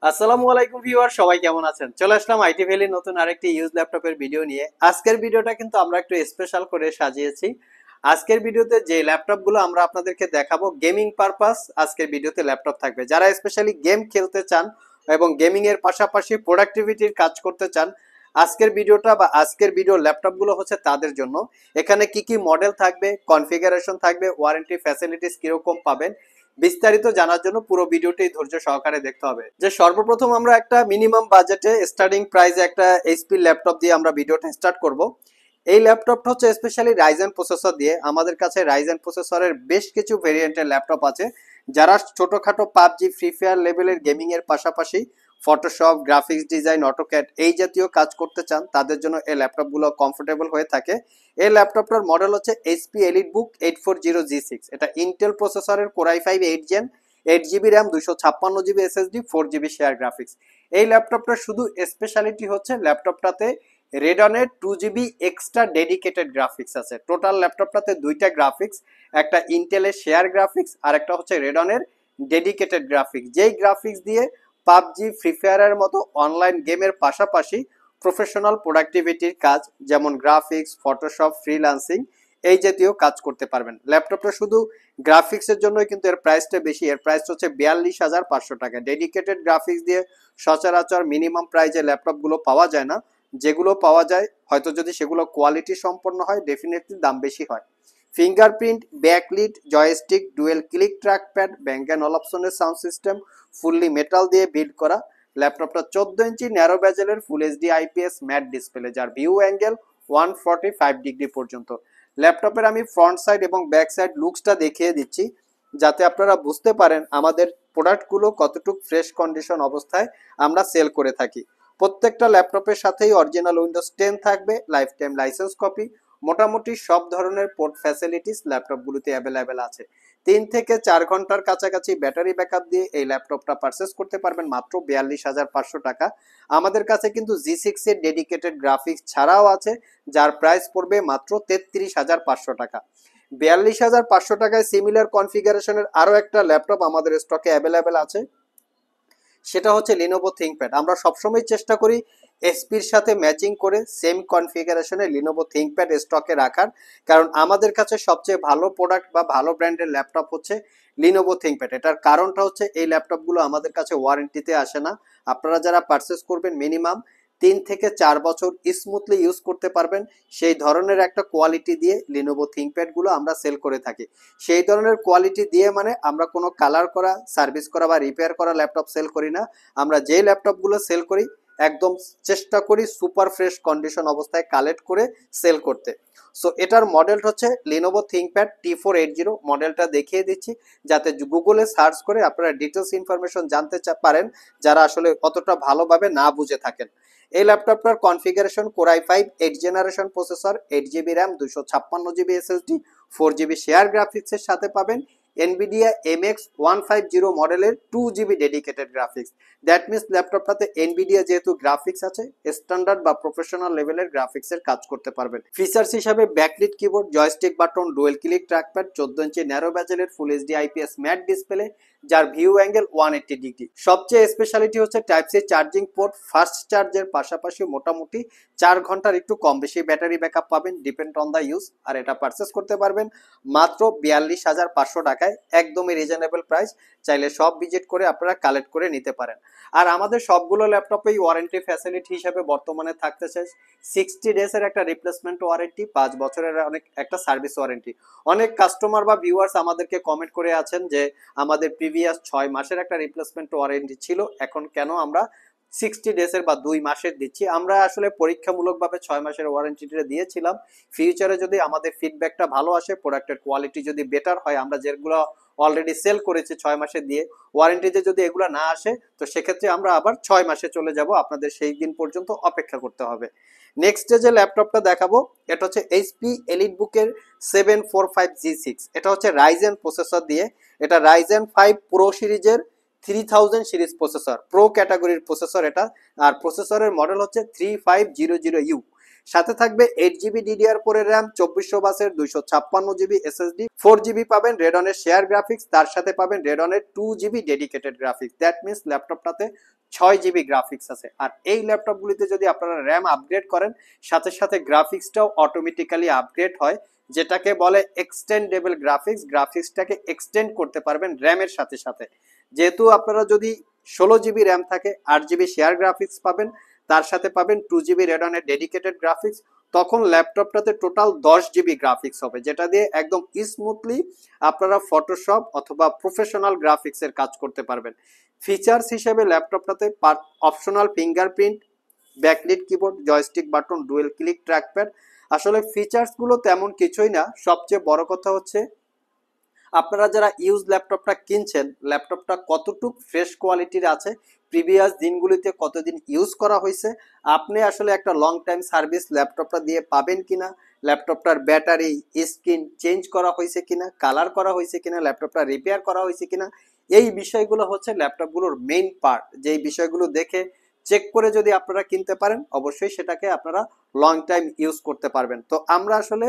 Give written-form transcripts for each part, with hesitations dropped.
আসসালামু আলাইকুম ভিউয়ার, সবাই কেমন আছেন? চলে আসলাম আইটি ভ্যালির নতুন আরেকটি ইউজ ল্যাপটপের ভিডিও নিয়ে। আজকের ভিডিওটা কিন্তু আমরা একটু স্পেশাল করে সাজিয়েছি। আজকের ভিডিওতে যে ল্যাপটপগুলো আমরা আপনাদেরকে দেখাবো গেমিং পারপাস, আজকের ভিডিওতে ল্যাপটপ থাকবে। যারা স্পেশালি গেম খেলতে চান এবং গেমিং এর পাশাপাশি প্রোডাক্টিভিটির কাজ করতে চান, আজকের ভিডিওটা বা আজকের ভিডিও ল্যাপটপগুলো হচ্ছে তাদের জন্য। এখানে কি কি মডেল থাকবে, কনফিগারেশন থাকবে, ওয়ারেন্টি ফ্যাসিলিটিস কিরকম পাবেন, বিস্তারিত জানার জন্য পুরো ভিডিওটি ধৈর্য সহকারে দেখতে হবে। যে সর্বপ্রথম আমরা একটা মিনিমাম বাজেটে স্টার্টিং প্রাইসে একটা এইচপি ল্যাপটপ দিয়ে আমরা ভিডিওটা স্টার্ট করব। এই ল্যাপটপটা হচ্ছে স্পেশালি রাইজেন প্রসেসর দিয়ে। আমাদের কাছে রাইজেন প্রসেসরের বেশ কিছু ভেরিয়েন্টের ল্যাপটপ আছে। যারা ছোটখাটো পাবজি, ফ্রি ফায়ার লেভেলের গেমিং এর পাশাপাশি ফটোশপ, গ্রাফিক্স ডিজাইন, অটোক্যাড এই জাতীয় কাজ করতে চান, তাদের জন্য এই ল্যাপটপগুলো কমফোর্টেবল হয়ে থাকে। এই ল্যাপটপটার মডেল হচ্ছে এইচপি এলিটবুক 840G6। এটা ইন্টেল প্রসেসরের core i5 8 gen, 8 GB RAM, 256 GB SSD, 4 GB share graphics. এই ল্যাপটপটার শুধু স্পেশালিটি হচ্ছে ল্যাপটপটাতে রেডনের 2 জিবি এক্সট্রা ডেডিকেটেড গ্রাফিক্স আছে। টোটাল ল্যাপটপটাতে দুইটা গ্রাফিক্স, একটা ইন্টেলের শেয়ার গ্রাফিক্স আর একটা হচ্ছে রেডনের ডেডিকেটেড গ্রাফিক্স, যেই গ্রাফিক্স দিয়ে পাবজি, ফ্রি ফায়ারের মতো অনলাইন গেমের পাশাপাশি প্রফেশনাল প্রোডাক্টিভিটির কাজ যেমন গ্রাফিক্স, ফটোশপ, ফ্রিল্যান্সিং এই জাতীয় কাজ করতে পারবেন। ল্যাপটপটা শুধু গ্রাফিক্সের জন্যই কিন্তু এর প্রাইসটা বেশি। এর প্রাইস হচ্ছে 42,500 টাকা। ডেডিকেটেড গ্রাফিক্স দিয়ে সচরাচর মিনিমাম প্রাইজে ল্যাপটপগুলো পাওয়া যায় না। যেগুলো পাওয়া যায় হয়তো যদি সেগুলো কোয়ালিটি সম্পন্ন হয়, ডেফিনেটলি দাম বেশি হয়। Fingerprint, backlit, joystick, dual click trackpad, Bang and অলাপসনের সাউন্ড সিস্টেম, ফুললি মেটাল দিয়ে বিল্ড করা। ল্যাপটপটা 14 ইঞ্চি ন্যারো ব্যাজেলের full HD IPS matte display, যার ভিউ অ্যাঙ্গেল 145 ডিগ্রি পর্যন্ত। ল্যাপটপের আমি ফ্রন্ট সাইড এবং ব্যাক সাইড লুকসটা দেখিয়ে দিচ্ছি, যাতে আপনারা বুঝতে পারেন আমাদের প্রোডাক্টগুলো কতটুকু ফ্রেশ কন্ডিশন অবস্থায় আমরা সেল করে থাকি। প্রত্যেকটা ল্যাপটপের সাথেই অরিজিনাল উইন্ডোজ 10 থাকবে, লাইফ টাইম লাইসেন্স কপি। মোটামুটি সব ধরনের পোর্ট ফ্যাসিলিটিস ল্যাপটপগুলোতে অ্যাভেলেবেল আছে। 3 থেকে 4 ঘন্টার কাছাকাছি ব্যাটারি ব্যাকআপ দিয়ে এই ল্যাপটপটা পারচেস করতে পারবেন মাত্র 42,500 টাকা। আমাদের কাছে কিন্তু জি6 এর ডেডিকেটেড গ্রাফিক্স ছাড়াও আছে, যার প্রাইস পড়বে মাত্র 33,500 টাকা। 42,500 টাকায় সিমিলার কনফিগারেশনের আরও একটা ল্যাপটপ আমাদের স্টকে অ্যাভেলেবেল আছে, সেটা হচ্ছে লিনোভো থিংকপ্যাড। আমরা সবসময় চেষ্টা করি এসপির সাথে ম্যাচিং করে সেম কনফিগারেশনে লিনোভো থিংকপ্যাড স্টকে রাখার, কারণ আমাদের কাছে সবচেয়ে ভালো প্রোডাক্ট বা ভালো ব্র্যান্ডের ল্যাপটপ হচ্ছে লিনোভো থিংকপ্যাড। এটার কারণটা হচ্ছে এই ল্যাপটপগুলো আমাদের কাছে ওয়ারেন্টিতে আসে না। আপনারা যারা পারচেস করবেন মিনিমাম 3 থেকে 4 বছর স্মুথলি ইউজ করতে পারবেন, সেই ধরনের একটা কোয়ালিটি দিয়ে লিনোভো থিংকপ্যাডগুলো আমরা সেল করে থাকি। সেই ধরনের কোয়ালিটি দিয়ে মানে আমরা কোনো কালার করা, সার্ভিস করা বা রিপেয়ার করা ল্যাপটপ সেল করি না। আমরা যে ল্যাপটপগুলো সেল করি একদম চেষ্টা করি সুপার ফ্রেশ কন্ডিশন অবস্থায় কালেক্ট করে সেল করতে। সো এটার মডেলটা হচ্ছে লিনোভো থিংকপ্যাড T480। মডেলটা দেখিয়ে দিচ্ছি যাতে গুগলে সার্চ করে আপনারা ডিটেলস ইনফরমেশন জানতে পারেন, যারা আসলে অতটা ভালোভাবে না বুঝে থাকেন। এই ল্যাপটপটার configuration core i5 8 generation processor, 8 GB RAM, 256 GB SSD, 4 GB share গ্রাফিক্সের সাথে পাবেন এনভিডিয়া এমএক্স 150 মডেলের 2 GB dedicated graphics. That means ল্যাপটপটাতে এনভিডিয়া যেহেতু গ্রাফিক্স আছে, স্ট্যান্ডার্ড বা প্রফেশনাল লেভেলের গ্রাফিক্সের কাজ করতে পারবেন। ফিচার্স হিসাবে backlit keyboard, joystick button, dual click trackpad, 14 inch narrow ব্যাজেলের full HD IPS matte display, যার ভিউ অ্যাঙ্গেল 180 ডিগ্রি। সবচেয়ে স্পেশালিটি হচ্ছে type C charging port. Fast চার্জের পাশাপাশি মোটামুটি 4 ঘন্টার একটু কম বেশি ব্যাটারি ব্যাকআপ পাবেন, ডিপেন্ড অন দ্য ইউজ। আর এটা পারচেস করতে পারবেন মাত্র 42,500 টাকায়, একদমই রিজনেবল প্রাইস। চাইলে সব ভিজিট করে আপনারা কালেক্ট করে নিতে পারেন। আর আমাদের সবগুলো ল্যাপটপেই ওয়ারেন্টি ফ্যাসিলিটি হিসেবে বর্তমানে থাকতেছে 60 ডেজের একটা রিপ্লেসমেন্ট ওয়ারেন্টি, 5 বছরের অনেক একটা সার্ভিস ওয়ারেন্টি। অনেক কাস্টমার বা ভিউয়ার্স আমাদেরকে কমেন্ট করে আছেন যে আমাদের প্রিভিয়াস 6 মাসের একটা রিপ্লেসমেন্ট ওয়ারেন্টি ছিল, এখন কেন আমরা 60 ডেজের বা 2 মাসের দিচ্ছি। আমরা আসলে পরীক্ষামূলকভাবে 6 মাসের ওয়ারেন্টিটা দিয়েছিলাম। ফিউচারে যদি আমাদের ফিডব্যাকটা ভালো আসে, প্রোডাক্টের কোয়ালিটি যদি বেটার হয়, আমরা যেগুলো অলরেডি সেল করেছি 6 মাসে দিয়ে, ওয়ারেন্টিতে যদি এগুলো না আসে তো সেক্ষেত্রে আমরা আবার 6 মাসে চলে যাব। আপনাদের সেই দিন পর্যন্ত অপেক্ষা করতে হবে। নেক্সট যে ল্যাপটপটা দেখাবো এটা হচ্ছে এইচপি এলিটবুকের 745G6। এটা হচ্ছে রাইজেন প্রসেসর দিয়ে। এটা রাইজেন 5 প্রো সিরিজের 3000 সিরিজ প্রসেসর, প্রো ক্যাটাগরির প্রসেসর এটা। আর প্রসেসরের মডেল হচ্ছে 3500U। সাথে থাকবে 8 জিবি DDR4 এর র্যাম, 2400 বাসের 256 জিবি SSD, 4 জিবি পাবেন রেডনের শেয়ার গ্রাফিক্স, তার সাথে পাবেন রেডনের 2 GB dedicated graphics. That means ল্যাপটপটাতে 6 জিবি গ্রাফিক্স আছে। আর এই ল্যাপটপগুলিতে যদি আপনারা র্যাম আপগ্রেড করেন, সাথে সাথে গ্রাফিক্সটাও অটোমেটিক্যালি আপগ্রেড হয়, যেটাকে বলে এক্সটেন্ডেবল গ্রাফিক্স। গ্রাফিক্সটাকে এক্সটেন্ড করতে পারবেন র্যামের সাথে সাথে। যেহেতু আপনারা যদি 16 জিবি র্যাম থাকে, 8 জিবি শেয়ার গ্রাফিক্স পাবেন, তার সাথে পাবেন 2 জিবি রেডনের ডেডিকেটেড গ্রাফিক্স, তখন ল্যাপটপটাতে টোটাল 10 জিবি গ্রাফিক্স হবে, যেটা দিয়ে একদম স্মুথলি আপনারা ফটোশপ অথবা প্রফেশনাল গ্রাফিক্সের কাজ করতে পারবেন। ফিচার্স হিসেবে ল্যাপটপটাতে optional fingerprint, backlit keyboard, joystick button, dual click trackpad. আসলে ফিচার্সগুলো তেমন কিছুই না, সবচেয়ে বড় কথা হচ্ছে আপনারা যারা ইউজ ল্যাপটপটা কিনছেন, ল্যাপটপটা কতটুক ফ্রেশ কোয়ালিটির আছে, প্রিভিয়াস দিনগুলিতে কতদিন ইউজ করা হয়েছে, আপনি আসলে একটা লং টাইম সার্ভিস ল্যাপটপটা দিয়ে পাবেন কিনা, ল্যাপটপটার ব্যাটারি স্ক্রিন চেঞ্জ করা হয়েছে কিনা, কালার করা হয়েছে কিনা, ল্যাপটপটা রিপেয়ার করা হয়েছে কিনা, এই বিষয়গুলো হচ্ছে ল্যাপটপগুলোর মেইন পার্ট। যেই বিষয়গুলো দেখে চেক করে যদি আপনারা কিনতে পারেন, অবশ্যই সেটাকে আপনারা লং টাইম ইউজ করতে পারবেন। তো আমরা আসলে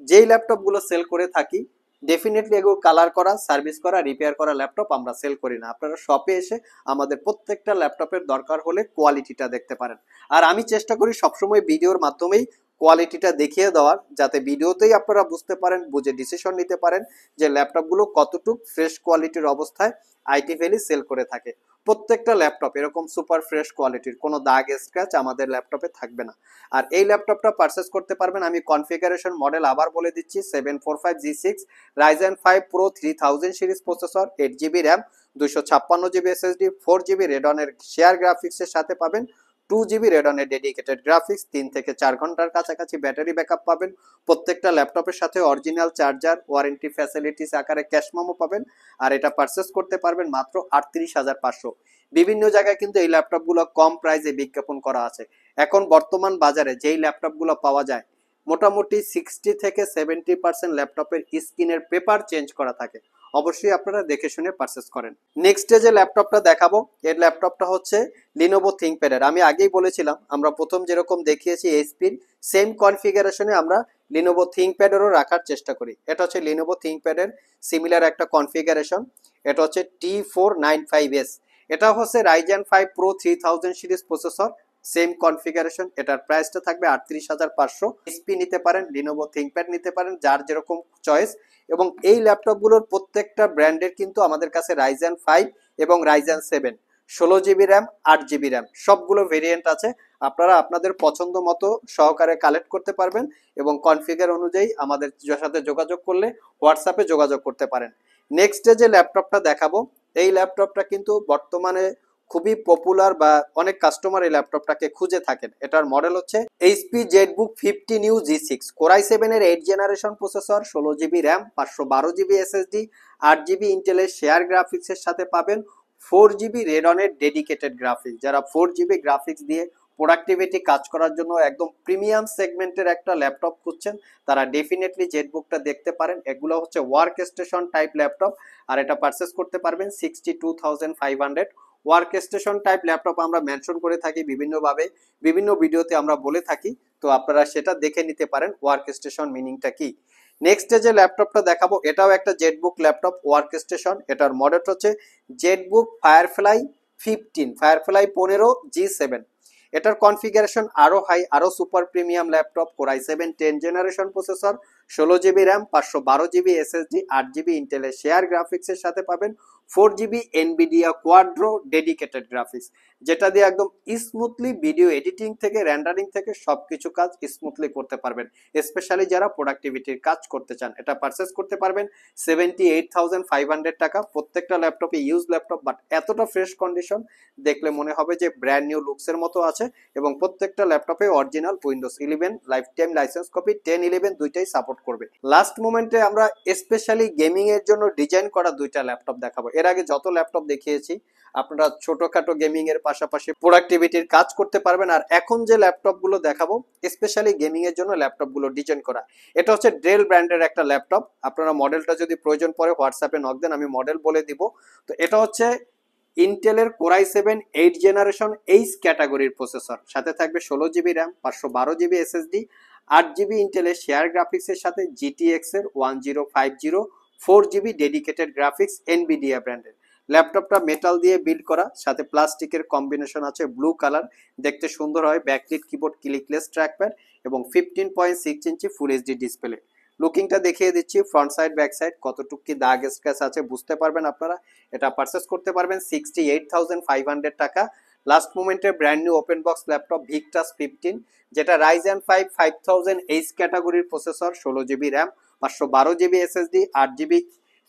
যেই ল্যাপটপগুলো সেল করে থাকি, ডেফিনেটলি এগুলো কালার করা, সার্ভিস করা, রিপেয়ার করা ল্যাপটপ আমরা সেল করি না। আপনারা শপে এসে আমাদের প্রত্যেকটা ল্যাপটপের দরকার হলে কোয়ালিটিটা দেখতে পারেন। আর আমি চেষ্টা করি সবসময় ভিডিওর মাধ্যমেই কোয়ালিটিটা দেখিয়ে দেওয়ার, যাতে ভিডিওতেই আপনারা বুঝতে পারেন, বুঝে ডিসিশন নিতে পারেন যে ল্যাপটপগুলো কতটুকু ফ্রেশ কোয়ালিটির অবস্থায় আইটি ভ্যালি সেল করে থাকে। প্রত্যেকটা ল্যাপটপ এরকম সুপার ফ্রেশ কোয়ালিটির, কোনো দাগ স্ক্র্যাচ আমাদের ল্যাপটপে থাকবে না। আর এই ল্যাপটপটা পারচেস করতে পারবেন, আমি কনফিগারেশন মডেল আবার বলে দিচ্ছি, 745G6 Ryzen 5 Pro 3000 series processor, 8 GB RAM, 256 GB SSD, 4 GB রেডনের শেয়ার গ্রাফিক্সের সাথে পাবেন 2 জিবি রেডনের ডেডিকেটেড গ্রাফিক্স, 3 থেকে 4 ঘন্টার কাছাকাছি ব্যাটারি ব্যাকআপ পাবেন। প্রত্যেকটা ল্যাপটপের সাথে অরিজিনাল চার্জার, ওয়ারেন্টি ফ্যাসিলিটিস আকারে ক্যাশ মেমো পাবেন। আর এটা পারচেস করতে পারবেন মাত্র 38,500। বিভিন্ন জায়গায় কিন্তু এই ল্যাপটপগুলো কম প্রাইসে বিজ্ঞাপন করা আছে। এখন বর্তমান বাজারে যেই ল্যাপটপগুলো পাওয়া যায়, মোটামুটি 60 থেকে 70% ল্যাপটপের স্ক্রিনের পেপার চেঞ্জ করা থাকে। অবশ্যই আপনারা দেখে শুনে পারচেস করেন। নেক্সট যে ল্যাপটপটা দেখাবো, এর ল্যাপটপটা হচ্ছে লিনোভো থিংকপ্যাডের। আমি আগেই বলেছিলাম, আমরা প্রথম যেরকম দেখিয়েছি এইচপির সেম কনফিগারেশনে আমরা লিনোভো থিংকপ্যাডেরও রাখার চেষ্টা করি। এটা হচ্ছে লিনোভো থিংকপ্যাডের সিমিলার একটা কনফিগারেশন। এটা হচ্ছে T495S। এটা হচ্ছে Ryzen 5 Pro 3000 series processor, same configuration. এটার প্রাইসটা থাকবে 38,500। এইচপি নিতে পারেন, লিনোভো থিংকপ্যাড নিতে পারেন, যার যেরকম চয়েস। এবং এই ল্যাপটপগুলোর প্রত্যেকটা ব্র্যান্ডের কিন্তু আমাদের কাছে Ryzen 5 এবং Ryzen 7, 16 GB RAM, 8 GB RAM, সবগুলো ভেরিয়েন্ট আছে। আপনারা আপনাদের পছন্দ মতো সহকারে কালেক্ট করতে পারবেন এবং কনফিগার অনুযায়ী আমাদের সাথে যোগাযোগ করলে হোয়াটসঅ্যাপে যোগাযোগ করতে পারেন। নেক্সট যে ল্যাপটপটা দেখাবো, এই ল্যাপটপটা কিন্তু বর্তমানে খুবই পপুলার, বা অনেক কাস্টমার এই ল্যাপটপটাকে খুঁজে থাকেন। এটার মডেল হচ্ছে HP ZBook 50 New G6, Core i7 এর 8 generation processor, 16 GB RAM, 512 GB SSD, 8 GB ইন্টেলের শেয়ার গ্রাফিক্সের সাথে পাবেন 4 জিবি রেডনের ডেডিকেটেড গ্রাফিক্স। যারা 4 জিবি গ্রাফিক্স দিয়ে প্রোডাক্টিভিটি কাজ করার জন্য একদম প্রিমিয়াম সেগমেন্টের একটা ল্যাপটপ খুঁজছেন, তারা ডেফিনেটলি জেটবুকটা দেখতে পারেন। এগুলো হচ্ছে ওয়ার্ক স্টেশন টাইপ ল্যাপটপ, আর এটা পারচেস করতে পারবেন 62,500। ওয়ার্ক স্টেশন টাইপ ল্যাপটপ আমরা মেনশন করে থাকি বিভিন্নভাবে, বিভিন্ন ভিডিওতে আমরা বলে থাকি, তো আপনারা সেটা দেখে নিতে পারেন ওয়ার্ক স্টেশন মিনিংটা কি। নেক্সট যে ল্যাপটপটা দেখাবো, এটাও একটা জেটবুক ল্যাপটপ ওয়ার্ক স্টেশন। এটার মডেল হচ্ছে জেটবুক ফায়ারফ্লাই 15 G7। এটার কনফিগারেশন আরো হাই, আরো super premium laptop. Core i7 10 generation processor, 16 GB RAM, 512 GB SSD, 8 GB ইন্টেলের শেয়ার গ্রাফিক্সের সাথে পাবেন 4 GB Nvidia Quadro dedicated graphics, যেটা দিয়ে একদম স্মুথলি ভিডিও এডিটিং থেকে রেন্ডারিং থেকে সবকিছু কাজ স্মুথলি করতে পারবেন, স্পেশালি যারা প্রোডাক্টিভিটির কাজ করতে চান। এটা পারচেস করতে পারবেন 78,500 টাকা। প্রত্যেকটা ল্যাপটপে ইউজ ল্যাপটপ, বাট এতটা ফ্রেশ কন্ডিশন দেখলে মনে হবে যে ব্র্যান্ড নিউ লুকসের মতো আছে। এবং প্রত্যেকটা ল্যাপটপে original Windows 11 life time licence copy, 10-11 দুইটাই সাপোর্ট করবে। লাস্ট মোমেন্টে আমরা স্পেশালি গেমিং এর জন্য ডিজাইন করা দুইটা ল্যাপটপ দেখাবো। এর আগে যত ল্যাপটপ দেখিয়েছি আপনারা ছোটখাটো গেমিং এর পাশাপাশি প্রোডাক্টিভিটির কাজ করতে পারবেন। আর এখন যে ল্যাপটপ গুলো দেখাবো স্পেশালি গেমিং এর জন্য ল্যাপটপ গুলো ডিজাইন করা। এটা হচ্ছে ডেল ব্র্যান্ডের একটা ল্যাপটপ। আপনারা মডেলটা যদি প্রয়োজন পড়ে হোয়াটসঅ্যাপে নক দেন, আমি মডেল বলে দিব। তো এটা হচ্ছে ইন্টেলের কোরাই 7 8 জেনারেশন এইচ ক্যাটাগরির প্রসেসর, সাথে থাকবে 16 GB RAM, 512 GB SSD, 8 GB ইন্টেলের শেয়ার গ্রাফিক্সের সাথে জিটিএক্স এর 1050 4 জিবি ডেডিকেটেড গ্রাফিক্স এনভিডিয়া ব্র্যান্ডের। ল্যাপটপটা মেটাল দিয়ে বিল্ড করা, সাথে প্লাস্টিকের কম্বিনেশন আছে ব্লু কালার, দেখতে সুন্দর হয়। ব্যাকলিট কিবোর্ড, ক্লিকলেস ট্র্যাকপ্যাড এবং 15.6 ইঞ্চি ফুল এইচডি ডিসপ্লে। লুকিংটা দেখিয়ে দিচ্ছি, ফ্রন্ট সাইড ব্যাক সাইড কতটুকু কি দাগ স্ক্র্যাচ আছে বুঝতে পারবেন আপনারা। এটা পারচেস করতে পারবেন 68,500 টাকা। লাস্ট মোমেন্টের brand new open box laptop Victus 15, যেটা রাইজেন 5 5000 এইচ ক্যাটাগরির processor, 16 GB RAM, 512 GB SSD, 8 GB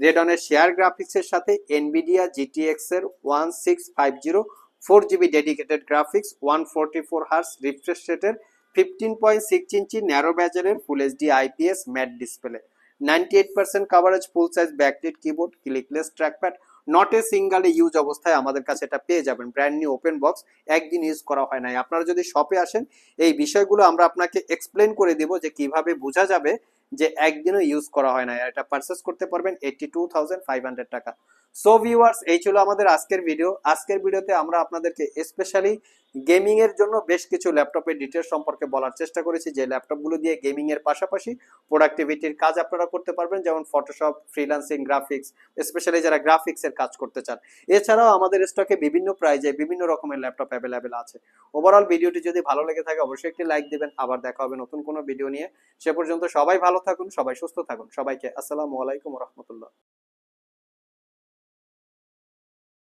রেডনের শেয়ার গ্রাফিক্সের সাথে এনভিডিয়া জিটিএক্স এর 1650 4 GB dedicated graphics, 144 hertz refresh রেটের, 15.6 ইঞ্চি ন্যারো ব্যাজেলের full HD IPS matte display, 98% coverage, full size backlit keyboard, clickless trackpad, not a single use অবস্থায় আমাদের কাছে এটা পেয়ে যাবেন। ব্র্যান্ড নিউ ওপেন বক্স, একদিন ইউজ করা হয় নাই। আপনারা যদি শপে আসেন এই বিষয়গুলো আমরা আপনাকে এক্সপ্লেন করে দেব যে কিভাবে বোঝা যাবে যে একদিনও ইউজ করা হয় না। এটা পারচেস করতে পারবেন 82,500 টাকা। সো ভিউয়ার্স, এই ছিল আমাদের আজকের ভিডিও। আজকের ভিডিওতে আমরা আপনাদেরকে স্পেশালি গেমিং এর জন্য বেশ কিছু ল্যাপটপের ডিটেলস সম্পর্কে বলার চেষ্টা করেছি, যে ল্যাপটপগুলো দিয়ে গেমিং এর পাশাপাশি প্রোডাক্টিভিটির কাজ আপনারা করতে পারবেন, যেমন ফটোশপ, ফ্রিল্যান্সিং, গ্রাফিক্স, স্পেশালি যারা গ্রাফিক্স এর কাজ করতে চান। এছাড়াও আমাদের স্টকে বিভিন্ন প্রাইজে বিভিন্ন রকমের ল্যাপটপ অ্যাভেলেবেল আছে। ওভারঅল ভিডিওটি যদি ভালো লেগে থাকে অবশ্যই একটি লাইক দিবেন। আবার দেখা হবে নতুন কোনো ভিডিও নিয়ে। সে পর্যন্ত সবাই ভালো থাকুন, সবাই সুস্থ থাকুন। সবাইকে আসসালামু আলাইকুম ওয়া রাহমাতুল্লাহ।